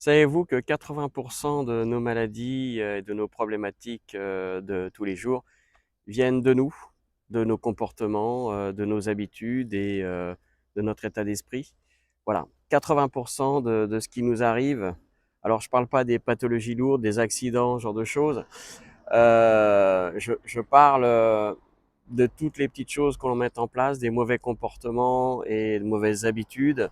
Savez-vous que 80% de nos maladies et de nos problématiques de tous les jours viennent de nous, de nos comportements, de nos habitudes et de notre état d'esprit? Voilà, 80% de ce qui nous arrive. Alors, je ne parle pas des pathologies lourdes, des accidents, ce genre de choses. Je parle de toutes les petites choses qu'on met en place, des mauvais comportements et de mauvaises habitudes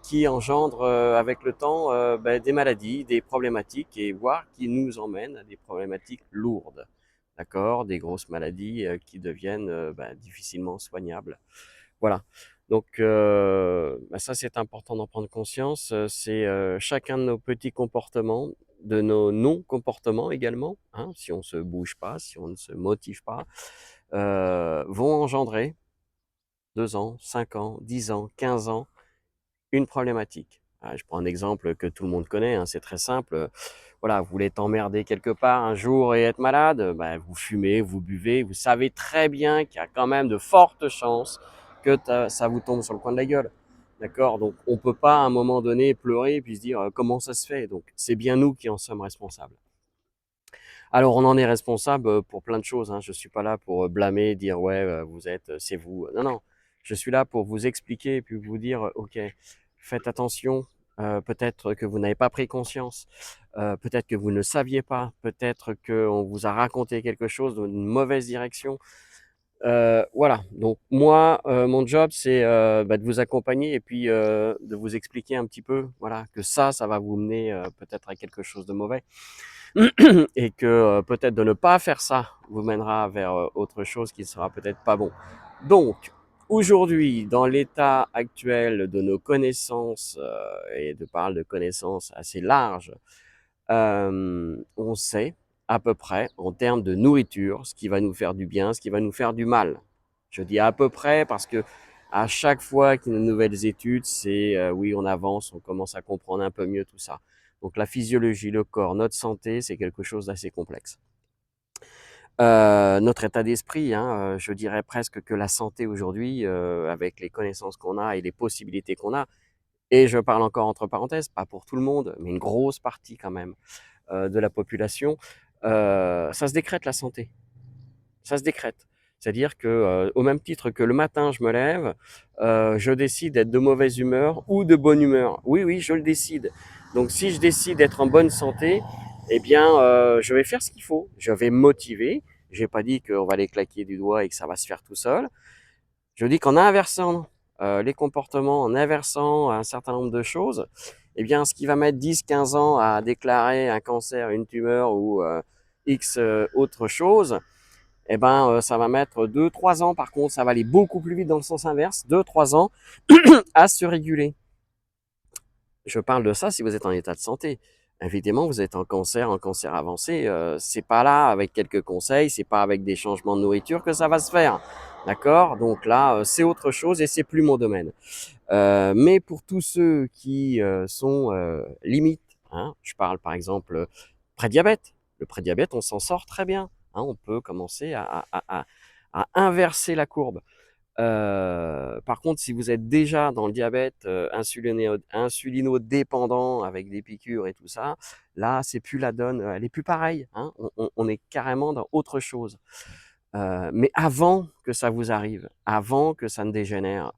qui engendre avec le temps des maladies, des problématiques et voire qui nous emmènent à des problématiques lourdes. D'accord, des grosses maladies qui deviennent difficilement soignables. Voilà. Donc ça c'est important d'en prendre conscience. C'est chacun de nos petits comportements, de nos non-comportements également, hein, si on se bouge pas, si on ne se motive pas, vont engendrer 2 ans, 5 ans, 10 ans, 15 ans une problématique. Je prends un exemple que tout le monde connaît, hein, c'est très simple. Voilà, vous voulez t'emmerder quelque part un jour et être malade, vous fumez, vous buvez, vous savez très bien qu'il y a quand même de fortes chances que ça vous tombe sur le coin de la gueule. D'accord? Donc on peut pas à un moment donné pleurer et puis se dire comment ça se fait. Donc c'est bien nous qui en sommes responsables. Alors on en est responsable pour plein de choses, hein. Je suis pas là pour blâmer, dire ouais vous êtes, c'est vous. Non non, je suis là pour vous expliquer et puis vous dire ok, faites attention. Peut-être que vous n'avez pas pris conscience, peut-être que vous ne saviez pas, peut-être qu'on vous a raconté quelque chose dans une mauvaise direction. Voilà, donc moi, mon job, c'est de vous accompagner et puis de vous expliquer un petit peu, voilà, que ça va vous mener peut-être à quelque chose de mauvais. Et que peut-être de ne pas faire ça vous mènera vers autre chose qui sera peut-être pas bon. Donc, aujourd'hui, dans l'état actuel de nos connaissances, et de parle de connaissances assez larges, on sait à peu près, en termes de nourriture, ce qui va nous faire du bien, ce qui va nous faire du mal. Je dis à peu près parce que à chaque fois qu'il y a de nouvelles études, c'est oui, on avance, on commence à comprendre un peu mieux tout ça. Donc la physiologie, le corps, notre santé, c'est quelque chose d'assez complexe. Notre état d'esprit, hein, je dirais presque que la santé aujourd'hui, avec les connaissances qu'on a et les possibilités qu'on a, et je parle encore entre parenthèses, pas pour tout le monde, mais une grosse partie quand même de la population, ça se décrète la santé. Ça se décrète. C'est-à-dire que, au même titre que le matin, je me lève, je décide d'être de mauvaise humeur ou de bonne humeur. Oui, oui, je le décide. Donc, si je décide d'être en bonne santé, eh bien, je vais faire ce qu'il faut. Je vais me motiver. J'ai pas dit qu'on va aller claquer du doigt et que ça va se faire tout seul. Je dis qu'en inversant les comportements, en inversant un certain nombre de choses, eh bien, ce qui va mettre 10, 15 ans à déclarer un cancer, une tumeur ou X autre chose, eh ben, ça va mettre 2, 3 ans. Par contre, ça va aller beaucoup plus vite dans le sens inverse, 2, 3 ans à se réguler. Je parle de ça si vous êtes en état de santé. Évidemment, vous êtes en cancer avancé, c'est pas là avec quelques conseils, c'est pas avec des changements de nourriture que ça va se faire. D'accord? Donc là, c'est autre chose et c'est plus mon domaine. Mais pour tous ceux qui sont limites, hein, je parle par exemple prédiabète. Le prédiabète, on s'en sort très bien. Hein, on peut commencer à inverser la courbe. Par contre, si vous êtes déjà dans le diabète insulinodépendant avec des piqûres et tout ça, là, c'est plus la donne, elle est plus pareille. Hein, on est carrément dans autre chose. Mais avant que ça vous arrive, avant que ça ne dégénère,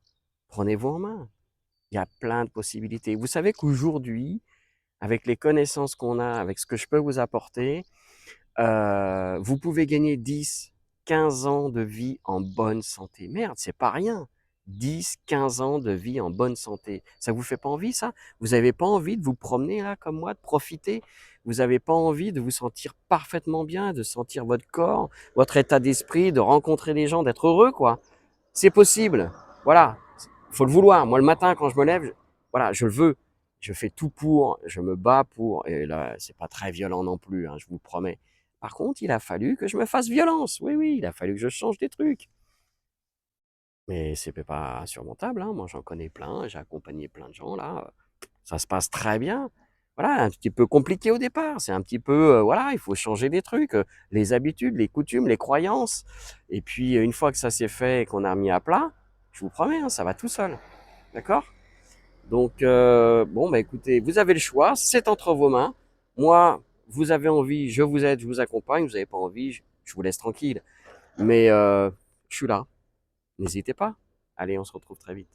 prenez-vous en main. Il y a plein de possibilités. Vous savez qu'aujourd'hui, avec les connaissances qu'on a, avec ce que je peux vous apporter, vous pouvez gagner 10, 15 ans de vie en bonne santé. Merde, c'est pas rien. 10, 15 ans de vie en bonne santé. Ça vous fait pas envie, ça? Vous n'avez pas envie de vous promener là comme moi, de profiter? Vous n'avez pas envie de vous sentir parfaitement bien, de sentir votre corps, votre état d'esprit, de rencontrer des gens, d'être heureux, quoi? C'est possible. Voilà. Faut le vouloir. Moi, le matin, quand je me lève, voilà, je le veux. Je fais tout pour, je me bats pour. Et là, c'est pas très violent non plus, hein, je vous le promets. Par contre, il a fallu que je me fasse violence. Oui, oui, il a fallu que je change des trucs. Mais c'est pas insurmontable, hein. Moi, j'en connais plein. J'ai accompagné plein de gens là. Ça se passe très bien. Voilà, un petit peu compliqué au départ. C'est un petit peu, voilà, il faut changer des trucs, les habitudes, les coutumes, les croyances. Et puis, une fois que ça s'est fait et qu'on a remis à plat, je vous promets, hein, ça va tout seul. D'accord? Donc, bon, bah écoutez, vous avez le choix, c'est entre vos mains. Moi, vous avez envie, je vous aide, je vous accompagne. Vous n'avez pas envie, je vous laisse tranquille. Mais je suis là, n'hésitez pas. Allez, on se retrouve très vite.